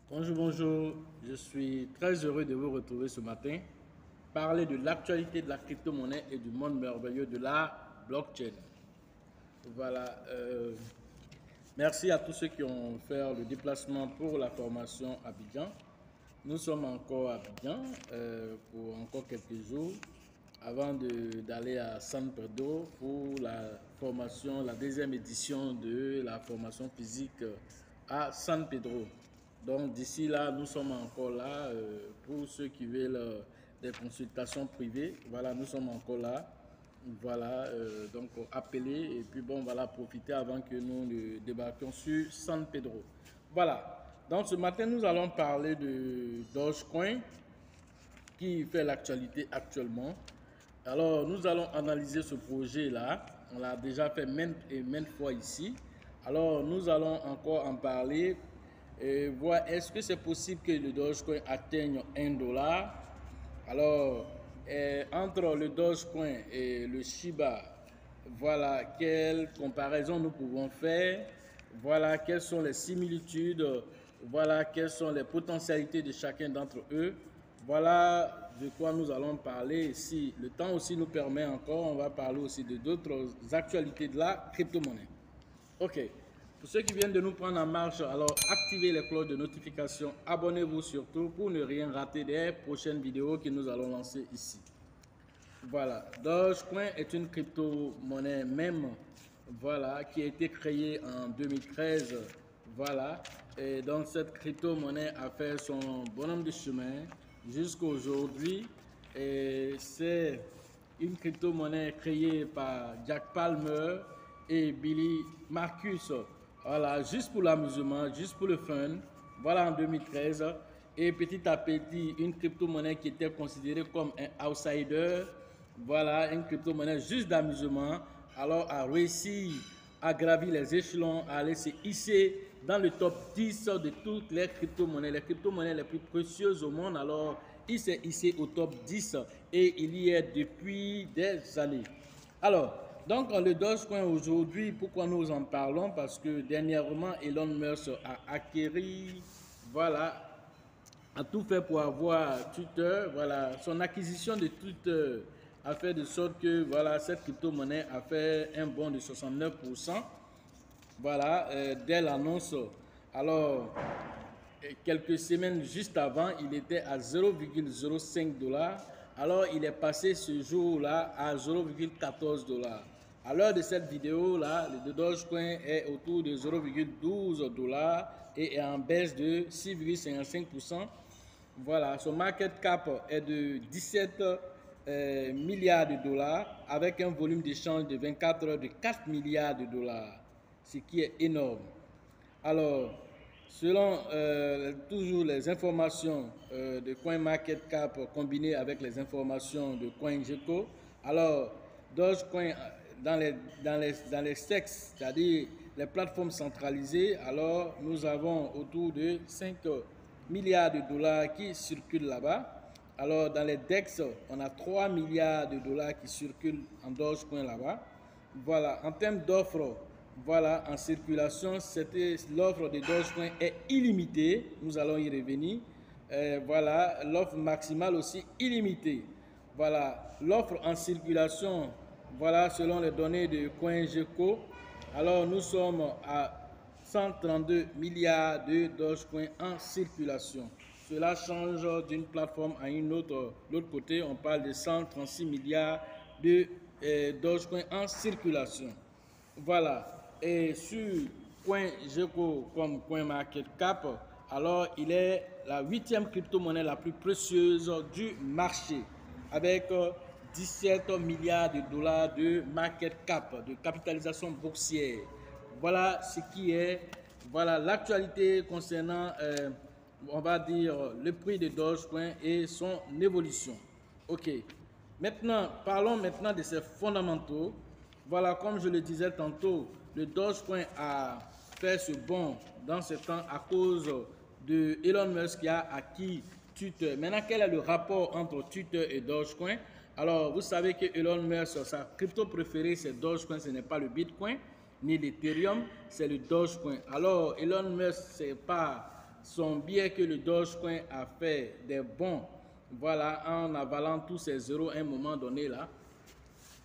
Bonjour, bonjour. Je suis très heureux de vous retrouver ce matin. Parler de l'actualité de la crypto-monnaie et du monde merveilleux de la blockchain. Voilà. Merci à tous ceux qui ont fait le déplacement pour la formation à Abidjan. Nous sommes encore à Abidjan pour encore quelques jours avant d'aller à San Pedro pour la formation, la deuxième édition de la formation physique à San Pedro. Donc d'ici là, nous sommes encore là pour ceux qui veulent des consultations privées. Voilà, nous sommes encore là. Voilà, donc appeler et puis bon, voilà, profiter avant que nous ne débarquions sur San Pedro. Voilà, donc ce matin, nous allons parler de Dogecoin qui fait l'actualité actuellement. Alors, nous allons analyser ce projet-là. On l'a déjà fait maintes et maintes fois ici. Alors, nous allons encore en parler et voir est-ce que c'est possible que le Dogecoin atteigne 1 $. Alors, entre le Dogecoin et le Shiba, voilà quelle comparaison nous pouvons faire. Voilà quelles sont les similitudes. Voilà quelles sont les potentialités de chacun d'entre eux. Voilà de quoi nous allons parler. Si le temps aussi nous permet encore, on va parler aussi de d'autres actualités de la crypto-monnaie. Ok. Pour ceux qui viennent de nous prendre en marche, alors activez les cloches de notification. Abonnez-vous surtout pour ne rien rater des prochaines vidéos que nous allons lancer ici. Voilà. Dogecoin est une crypto-monnaie même, voilà, qui a été créée en 2013. Voilà. Et donc cette crypto-monnaie a fait son bonhomme de chemin jusqu'à aujourd'hui. Et c'est une crypto-monnaie créée par Jack Palmer et Billy Marcus. Voilà, juste pour l'amusement, juste pour le fun. Voilà en 2013. Et petit à petit, une crypto-monnaie qui était considérée comme un outsider, voilà, une crypto-monnaie juste d'amusement, alors a réussi à gravir les échelons, à aller se hisser dans le top 10 de toutes les crypto-monnaies les plus précieuses au monde. Alors, il s'est hissé au top 10 et il y est depuis des années. Alors, donc le Dogecoin aujourd'hui, pourquoi nous en parlons? Parce que dernièrement, Elon Musk a acquéri, voilà, a tout fait pour avoir Twitter. Voilà, son acquisition de Twitter a fait de sorte que voilà, cette crypto-monnaie a fait un bond de 69%. Voilà, dès l'annonce. Alors, quelques semaines juste avant, il était à 0,05 $. Alors, il est passé ce jour-là à 0,14 $. À l'heure de cette vidéo-là, le Dogecoin est autour de 0,12 $ et est en baisse de 6,55%. Voilà, son market cap est de 17 milliards de dollars avec un volume d'échange de 24 heures de 4 milliards de dollars, ce qui est énorme. Alors, selon toujours les informations de CoinMarketCap combinées avec les informations de CoinGecko, alors Dogecoin dans les SEX, c'est-à-dire les plateformes centralisées, alors nous avons autour de 5 milliards de dollars qui circulent là-bas. Alors dans les DEX, on a 3 milliards de dollars qui circulent en Dogecoin là-bas. Voilà, en termes d'offres, voilà, en circulation, l'offre de Dogecoin est illimitée. Nous allons y revenir. Voilà, l'offre maximale aussi illimitée. Voilà, l'offre en circulation, voilà, selon les données de CoinGecko. Alors, nous sommes à 132 milliards de Dogecoin en circulation. Cela change d'une plateforme à une autre. De l'autre côté, on parle de 136 milliards de Dogecoin en circulation. Voilà. Et sur CoinGecko comme CoinMarketCap, alors il est la 8e crypto-monnaie la plus précieuse du marché avec 17 milliards de dollars de market cap, de capitalisation boursière. Voilà ce qui est, voilà l'actualité concernant, on va dire, le prix de Dogecoin et son évolution. Ok. Maintenant, parlons maintenant de ses fondamentaux. Voilà, comme je le disais tantôt, le Dogecoin a fait ce bond dans ce temps à cause de Elon Musk qui a acquis Twitter. Maintenant, quel est le rapport entre Twitter et Dogecoin? Alors, vous savez que Elon Musk, sa crypto préférée, c'est Dogecoin, ce n'est pas le Bitcoin ni l'Ethereum, c'est le Dogecoin. Alors, Elon Musk, c'est pas son biais que le Dogecoin a fait des bons, voilà, en avalant tous ses zéros à un moment donné là.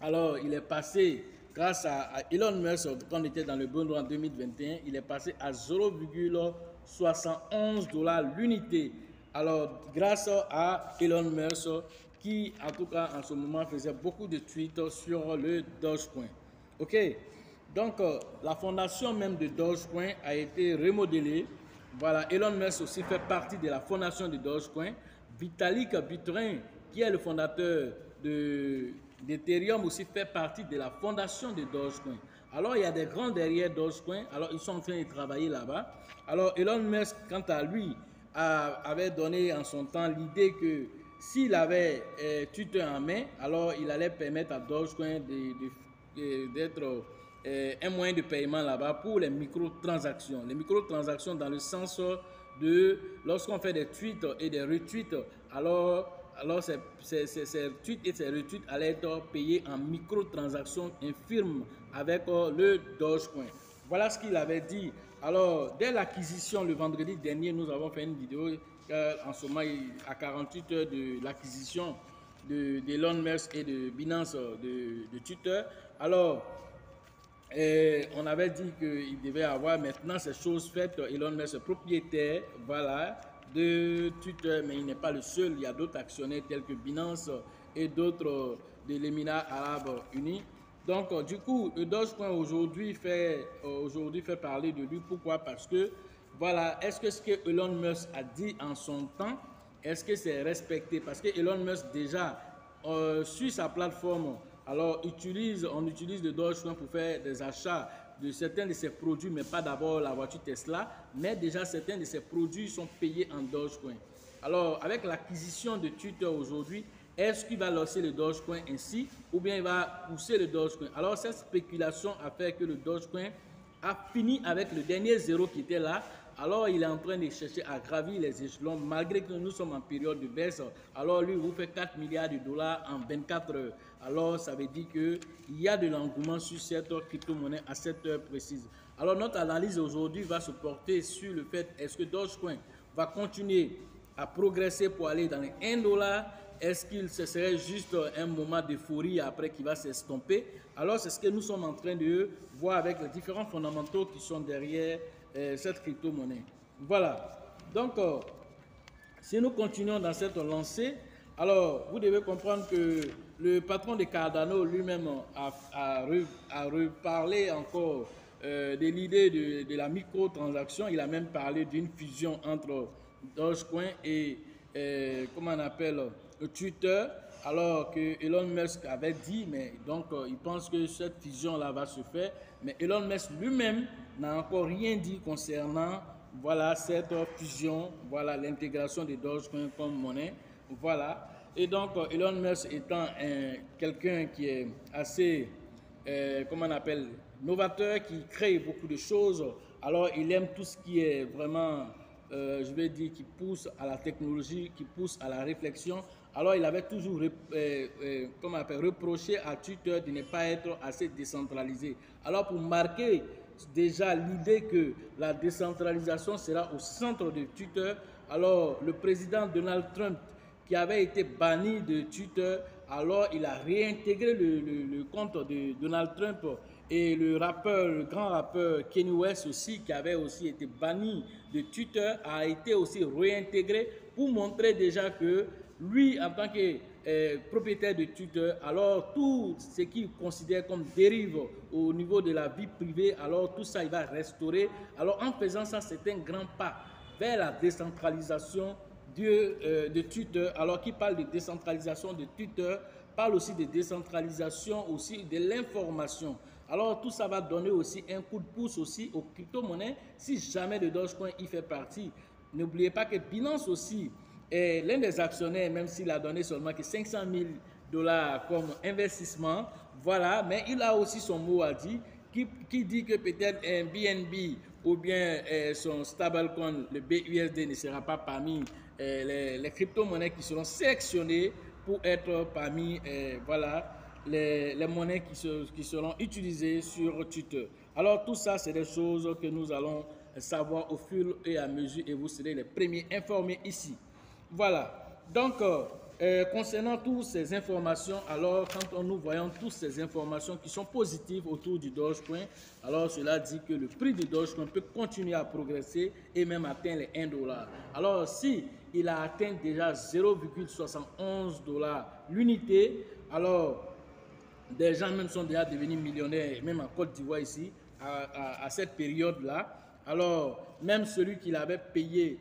Alors, il est passé, grâce à Elon Musk, quand on était dans le bon droit en 2021, il est passé à 0,71 $ l'unité. Alors, grâce à Elon Musk, qui, en tout cas, en ce moment, faisait beaucoup de tweets sur le Dogecoin. OK? Donc, la fondation même de Dogecoin a été remodelée. Voilà, Elon Musk aussi fait partie de la fondation de Dogecoin. Vitalik Buterin, qui est le fondateur d'Ethereum, aussi fait partie de la fondation de Dogecoin. Alors, il y a des grands derrière Dogecoin. Alors, ils sont en train de travailler là-bas. Alors, Elon Musk, quant à lui, avait donné en son temps l'idée que s'il avait Twitter en main, alors il allait permettre à Dogecoin d'être un moyen de paiement là-bas pour les microtransactions. Les microtransactions dans le sens de lorsqu'on fait des tweets et des retweets, alors ces tweets et ces retweets allaient être payés en microtransactions infirmes avec le Dogecoin. Voilà ce qu'il avait dit. Alors, dès l'acquisition, le vendredi dernier, nous avons fait une vidéo en ce moment à 48 heures de l'acquisition d'Elon Musk et de Binance de Twitter. Alors, on avait dit qu'il devait avoir maintenant ces choses faites. Elon Musk est propriétaire, voilà, de Twitter, mais il n'est pas le seul. Il y a d'autres actionnaires tels que Binance et d'autres de l'Émirat arabe unis. Donc, du coup, le Dogecoin aujourd'hui fait parler de lui. Pourquoi? Parce que, voilà, est-ce que ce que Elon Musk a dit en son temps, est-ce que c'est respecté? Parce que Elon Musk, déjà, sur sa plateforme, alors on utilise le Dogecoin pour faire des achats de certains de ses produits, mais pas d'abord la voiture Tesla, mais déjà certains de ses produits sont payés en Dogecoin. Alors, avec l'acquisition de Twitter aujourd'hui, est-ce qu'il va lancer le Dogecoin ainsi ou bien il va pousser le Dogecoin? Alors, cette spéculation a fait que le Dogecoin a fini avec le dernier zéro qui était là. Alors, il est en train de chercher à gravir les échelons malgré que nous sommes en période de baisse. Alors, lui, vous fait 4 milliards de dollars en 24 heures. Alors, ça veut dire qu'il y a de l'engouement sur cette crypto-monnaie à cette heure précise. Alors, notre analyse aujourd'hui va se porter sur le fait est-ce que Dogecoin va continuer à progresser pour aller dans les 1 $? Est-ce qu'il ce serait juste un moment d'euphorie après qu'il va s'estomper? Alors, c'est ce que nous sommes en train de voir avec les différents fondamentaux qui sont derrière cette crypto-monnaie. Voilà. Donc, si nous continuons dans cette lancée, alors vous devez comprendre que le patron de Cardano lui-même a reparlé encore de l'idée de la microtransaction. Il a même parlé d'une fusion entre Dogecoin et, comment on appelle, Twitter, alors que Elon Musk avait dit, mais donc il pense que cette fusion-là va se faire, mais Elon Musk lui-même n'a encore rien dit concernant, voilà, cette fusion, voilà, l'intégration de Dogecoin comme monnaie, voilà. Et donc Elon Musk étant quelqu'un qui est assez, comment on appelle, novateur, qui crée beaucoup de choses, alors il aime tout ce qui est vraiment, je vais dire, qui pousse à la technologie, qui pousse à la réflexion. Alors, il avait toujours reproché à Twitter de ne pas être assez décentralisé. Alors, pour marquer déjà l'idée que la décentralisation sera au centre de Twitter, alors le président Donald Trump, qui avait été banni de Twitter, alors il a réintégré le compte de Donald Trump, et le grand rappeur Kanye West aussi, qui avait aussi été banni de Twitter, a été aussi réintégré pour montrer déjà que lui, en tant que propriétaire de Twitter, alors tout ce qu'il considère comme dérive au niveau de la vie privée, alors tout ça, il va restaurer. Alors en faisant ça, c'est un grand pas vers la décentralisation de Twitter. Alors qui parle de décentralisation de Twitter, parle aussi de décentralisation aussi de l'information. Alors tout ça va donner aussi un coup de pouce aussi aux crypto-monnaies si jamais le Dogecoin y fait partie. N'oubliez pas que Binance aussi est l'un des actionnaires, même s'il a donné seulement que 500 000 $ comme investissement, voilà, mais il a aussi son mot à dire, qui dit que peut-être un BNB ou bien son stablecoin, le BUSD, ne sera pas parmi les crypto-monnaies qui seront sélectionnées pour être parmi voilà, les monnaies qui seront utilisées sur Twitter. Alors tout ça, c'est des choses que nous allons savoir au fur et à mesure et vous serez les premiers informés ici. Voilà. Donc, concernant toutes ces informations, alors quand nous voyons toutes ces informations qui sont positives autour du Dogecoin, alors cela dit que le prix du Dogecoin peut continuer à progresser et même atteindre les 1 dollar. Alors si il a atteint déjà 0,71 dollars l'unité, alors des gens même sont déjà devenus millionnaires, même en Côte d'Ivoire ici, à cette période-là. Alors, même celui qui l'avait payé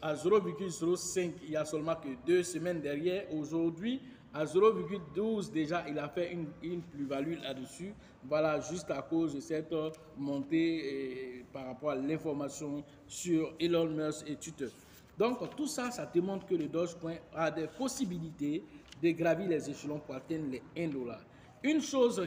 à 0,05 il y a seulement que 2 semaines derrière, aujourd'hui, à 0,12 déjà, il a fait une plus-value là-dessus. Voilà, juste à cause de cette montée par rapport à l'information sur Elon Musk et Twitter. Donc, tout ça, ça démontre que le Dogecoin a des possibilités de gravir les échelons pour atteindre les 1 dollar. Une chose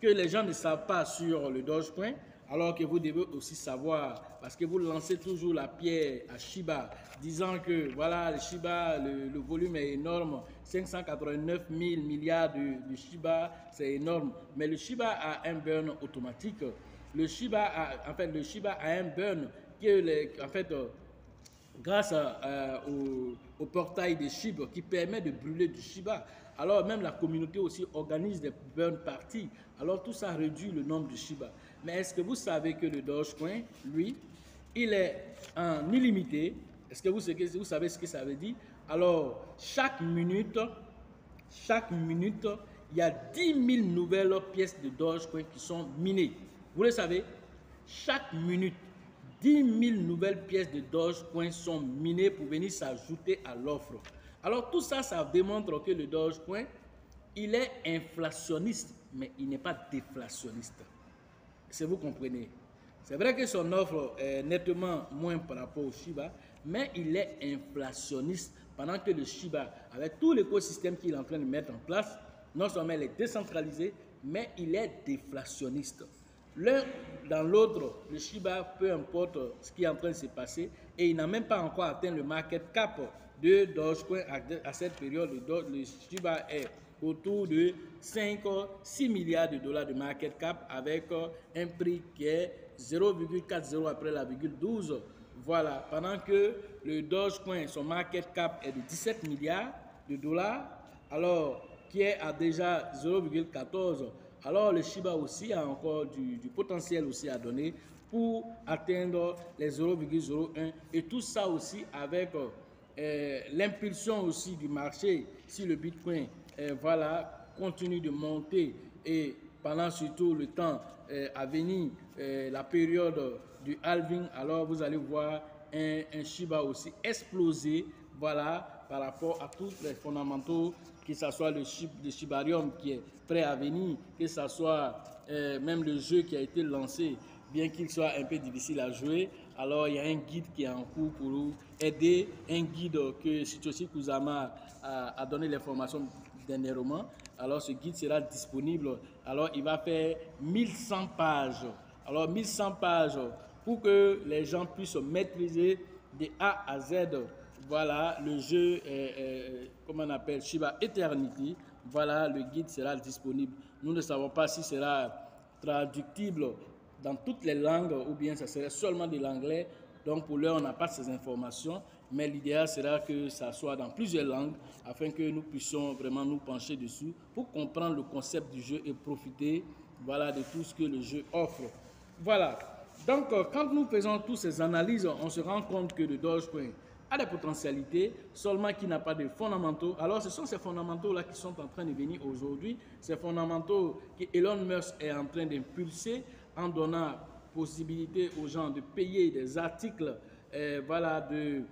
que les gens ne savent pas sur le Dogecoin, alors que vous devez aussi savoir, parce que vous lancez toujours la pierre à Shiba, disant que voilà, le Shiba, le volume est énorme, 589 000 milliards de Shiba, c'est énorme. Mais le Shiba a un burn automatique. Le Shiba a un burn qui est, grâce au portail des Shiba qui permet de brûler du Shiba. Alors même la communauté aussi organise des burn parties. Alors tout ça réduit le nombre de Shiba. Mais est-ce que vous savez que le Dogecoin, lui, il est en illimité? Est-ce que vous savez ce que ça veut dire? Alors chaque minute, il y a 10 000 nouvelles pièces de Dogecoin qui sont minées. Vous le savez? Chaque minute, 10 000 nouvelles pièces de Dogecoin sont minées pour venir s'ajouter à l'offre. Alors tout ça, ça démontre que le Dogecoin, il est inflationniste, mais il n'est pas déflationniste. Si vous comprenez. C'est vrai que son offre est nettement moins par rapport au Shiba, mais il est inflationniste pendant que le Shiba, avec tout l'écosystème qu'il est en train de mettre en place, non seulement il est décentralisé, mais il est déflationniste. L'un dans l'autre, le Shiba, peu importe ce qui est en train de se passer, et il n'a même pas encore atteint le market cap de Dogecoin à cette période. Le Shiba est autour de 5-6 milliards de dollars de market cap avec un prix qui est 0,40 après la virgule 12. Voilà, pendant que le Dogecoin, son market cap est de 17 milliards de dollars, alors qui est à déjà 0,14. Alors le Shiba aussi a encore du potentiel aussi à donner pour atteindre les 0,01 et tout ça aussi avec l'impulsion aussi du marché. Si le Bitcoin voilà, continue de monter et pendant surtout le temps à venir, la période du halving, alors vous allez voir un Shiba aussi exploser, voilà, par rapport à tous les fondamentaux, que ce soit le Shibarium qui est prêt à venir, que ce soit même le jeu qui a été lancé, bien qu'il soit un peu difficile à jouer. Alors il y a un guide qui est en cours pour vous aider, un guide que Satoshi Kusama a donné l'information dernièrement. Alors ce guide sera disponible. Alors il va faire 1100 pages. Alors 1100 pages pour que les gens puissent maîtriser de A à Z. Voilà le jeu, comment on appelle, Shiba Eternity. Voilà, le guide sera disponible. Nous ne savons pas si sera traductible dans toutes les langues ou bien ça serait seulement de l'anglais. Donc pour l'heure, on n'a pas ces informations, mais l'idéal sera que ça soit dans plusieurs langues afin que nous puissions vraiment nous pencher dessus pour comprendre le concept du jeu et profiter, voilà, de tout ce que le jeu offre. Voilà. Donc quand nous faisons toutes ces analyses, on se rend compte que le Dogecoin a des potentialités, seulement qu'il n'a pas de fondamentaux. Alors ce sont ces fondamentaux-là qui sont en train de venir aujourd'hui, ces fondamentaux que Elon Musk est en train d'impulser en donnant possibilité aux gens de payer des articles voilà, de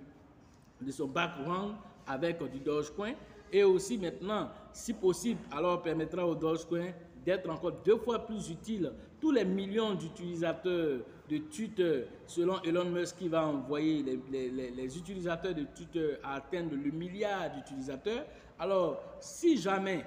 son background avec du Dogecoin. Et aussi maintenant, si possible, alors permettra au Dogecoin d'être encore 2 fois plus utile. Tous les millions d'utilisateurs de Twitter, selon Elon Musk, qui va envoyer les utilisateurs de Twitter à atteindre le milliard d'utilisateurs. Alors, si jamais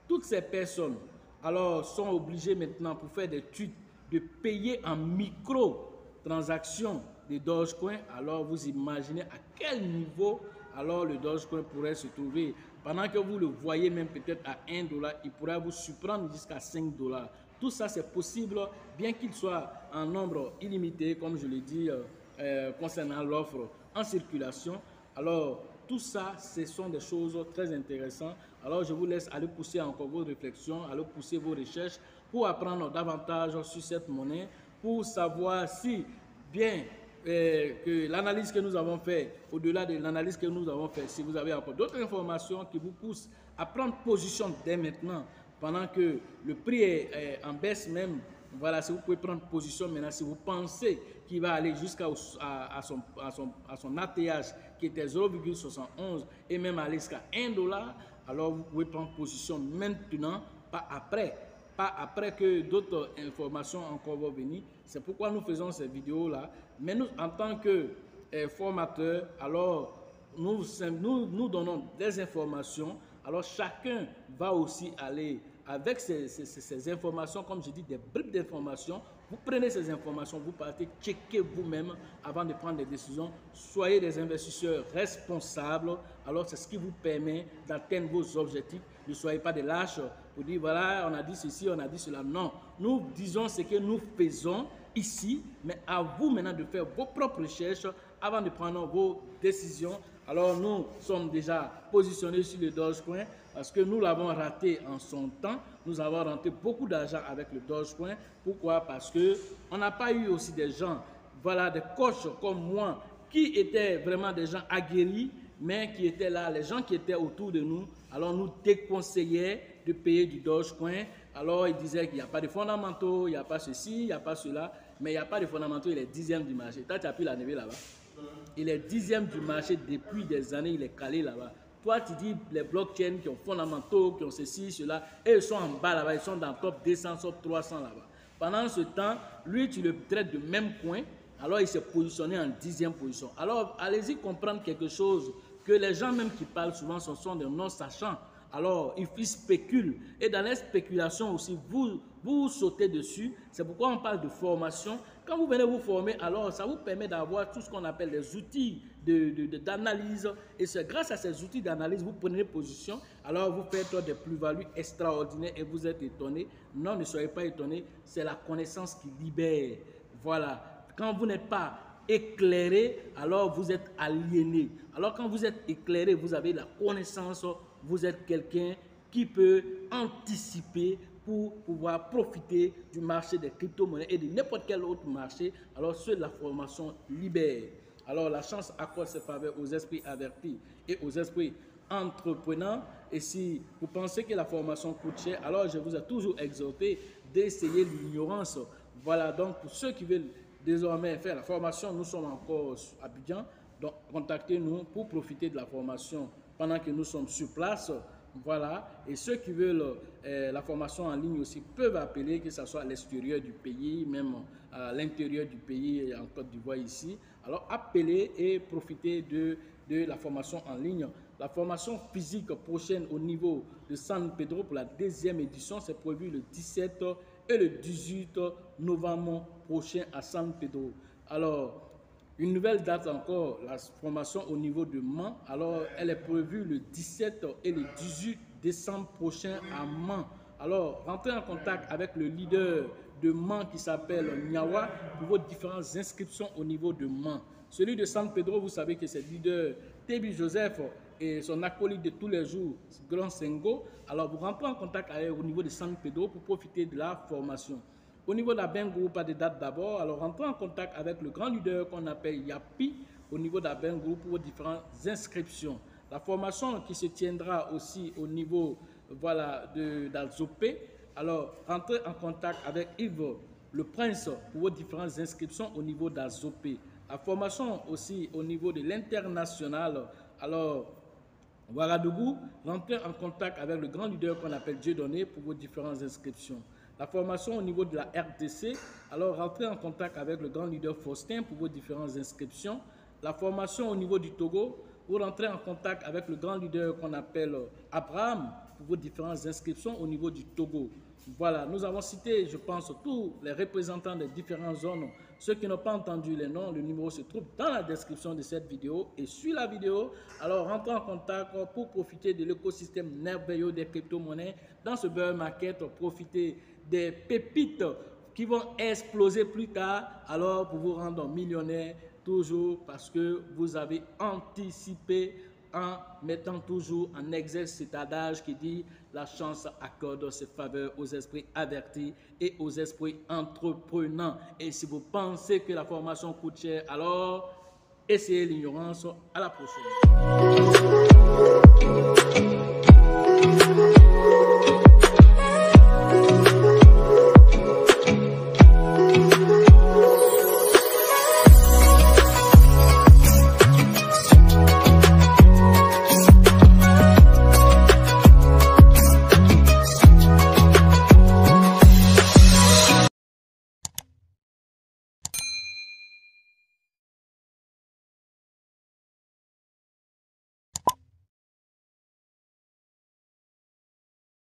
toutes ces personnes alors, sont obligées maintenant pour faire des tweets de payer en micro-transactions de Dogecoin, alors vous imaginez à quel niveau alors le Dogecoin pourrait se trouver. Pendant que vous le voyez même peut-être à 1 dollar, il pourrait vous surprendre jusqu'à 5 dollars. Tout ça, c'est possible, bien qu'il soit en nombre illimité, comme je l'ai dit, concernant l'offre en circulation. Alors, tout ça, ce sont des choses très intéressantes. Alors, je vous laisse aller pousser encore vos réflexions, aller pousser vos recherches pour apprendre davantage sur cette monnaie, pour savoir si bien que l'analyse que nous avons faite, au-delà de l'analyse que nous avons faite, si vous avez encore d'autres informations qui vous poussent à prendre position dès maintenant, pendant que le prix est en baisse même, voilà, si vous pouvez prendre position maintenant, si vous pensez qu'il va aller jusqu'à son ATH qui était 0,71 et même aller jusqu'à 1 dollar, alors vous pouvez prendre position maintenant, pas après que d'autres informations encore vont venir. C'est pourquoi nous faisons ces vidéos-là. Mais nous, en tant que formateurs, alors nous donnons des informations. Alors chacun va aussi aller avec ces informations, comme je dis, des bribes d'informations. Vous prenez ces informations, vous partez checker vous-même avant de prendre des décisions. Soyez des investisseurs responsables. Alors c'est ce qui vous permet d'atteindre vos objectifs. Ne soyez pas des lâches pour dire voilà, on a dit ceci, on a dit cela. Non, nous disons ce que nous faisons ici, mais à vous maintenant de faire vos propres recherches avant de prendre vos décisions. Alors nous sommes déjà positionnés sur le Dogecoin parce que nous l'avons raté en son temps. Nous avons rentré beaucoup d'argent avec le Dogecoin. Pourquoi? Parce qu'on n'a pas eu aussi des gens, voilà, des coachs comme moi qui étaient vraiment des gens aguerris, mais qui étaient là, les gens qui étaient autour de nous. Alors nous déconseillaient de payer du Dogecoin. Alors ils disaient qu'il n'y a pas de fondamentaux, il n'y a pas ceci, il n'y a pas cela, mais il n'y a pas de fondamentaux, il est 10e du marché. Toi, tu as pu la lever là-bas. Il est 10e du marché depuis des années, il est calé là-bas. Toi, tu dis les blockchains qui ont fondamentaux, qui ont ceci, cela, et ils sont en bas là-bas, ils sont dans le top 200, top 300 là-bas. Pendant ce temps, lui, tu le traites de même coin, alors il s'est positionné en 10e position. Alors, allez-y comprendre quelque chose, que les gens même qui parlent souvent, ce sont des non-sachants. Alors, ils spéculent. Et dans les spéculations aussi, vous sautez dessus. C'est pourquoi on parle de formation. Quand vous venez vous former, alors ça vous permet d'avoir tout ce qu'on appelle des outils d'analyse. Et c'est grâce à ces outils d'analyse, vous prenez position. Alors, vous faites des plus-values extraordinaires et vous êtes étonné. Non, ne soyez pas étonné. C'est la connaissance qui libère. Voilà. Quand vous n'êtes pas éclairé, alors vous êtes aliéné. Alors quand vous êtes éclairé, vous avez la connaissance, vous êtes quelqu'un qui peut anticiper pour pouvoir profiter du marché des crypto-monnaies et de n'importe quel autre marché. Alors seule la formation libère. Alors la chance accorde ses faveurs aux esprits avertis et aux esprits entrepreneurs. Et si vous pensez que la formation coûte cher, alors je vous ai toujours exhorté d'essayer l'ignorance. Voilà, donc pour ceux qui veulent désormais faire la formation, nous sommes encore à Abidjan, donc contactez-nous pour profiter de la formation pendant que nous sommes sur place. Voilà, et ceux qui veulent la formation en ligne aussi peuvent appeler, que ce soit à l'extérieur du pays, même à l'intérieur du pays, en Côte d'Ivoire ici. Alors appelez et profitez de la formation en ligne. La formation physique prochaine au niveau de San Pedro pour la 2e édition, c'est prévu le 17 et le 18 novembre prochain à San Pedro. Alors, une nouvelle date encore, la formation au niveau de Mans. Alors, elle est prévue le 17 et le 18 décembre prochain à Mans. Alors, rentrez en contact avec le leader de Mans qui s'appelle Niawa pour vos différentes inscriptions au niveau de Mans. Celui de San Pedro, vous savez que c'est le leader Tebi Joseph et son acolyte de tous les jours, Grand Sengo. Alors, vous rentrez en contact avec au niveau de San Pedro pour profiter de la formation. Au niveau de la Group, pas de date d'abord. Alors, rentrez en contact avec le grand leader qu'on appelle Yapi au niveau de la Group pour vos différentes inscriptions. La formation qui se tiendra aussi au niveau voilà, d'Alzopé. Alors, rentrez en contact avec Yves le Prince pour vos différentes inscriptions au niveau d'Alzopé. La formation aussi au niveau de l'international. Alors, Ouagadougou, rentrez en contact avec le grand leader qu'on appelle Dieudonné pour vos différentes inscriptions. La formation au niveau de la RDC, alors rentrez en contact avec le grand leader Faustin pour vos différentes inscriptions. La formation au niveau du Togo, vous rentrez en contact avec le grand leader qu'on appelle Abraham pour vos différentes inscriptions au niveau du Togo. Voilà, nous avons cité, je pense, tous les représentants des différentes zones. Ceux qui n'ont pas entendu les noms, le numéro se trouve dans la description de cette vidéo et sur la vidéo. Alors, rentrez en contact pour profiter de l'écosystème merveilleux des crypto-monnaies. Dans ce bear market, profitez des pépites qui vont exploser plus tard, alors pour vous rendre millionnaire, toujours parce que vous avez anticipé en mettant toujours en exergue cet adage qui dit la chance accorde ses faveurs aux esprits avertis et aux esprits entreprenants. Et si vous pensez que la formation coûte cher, alors essayez l'ignorance. À la prochaine.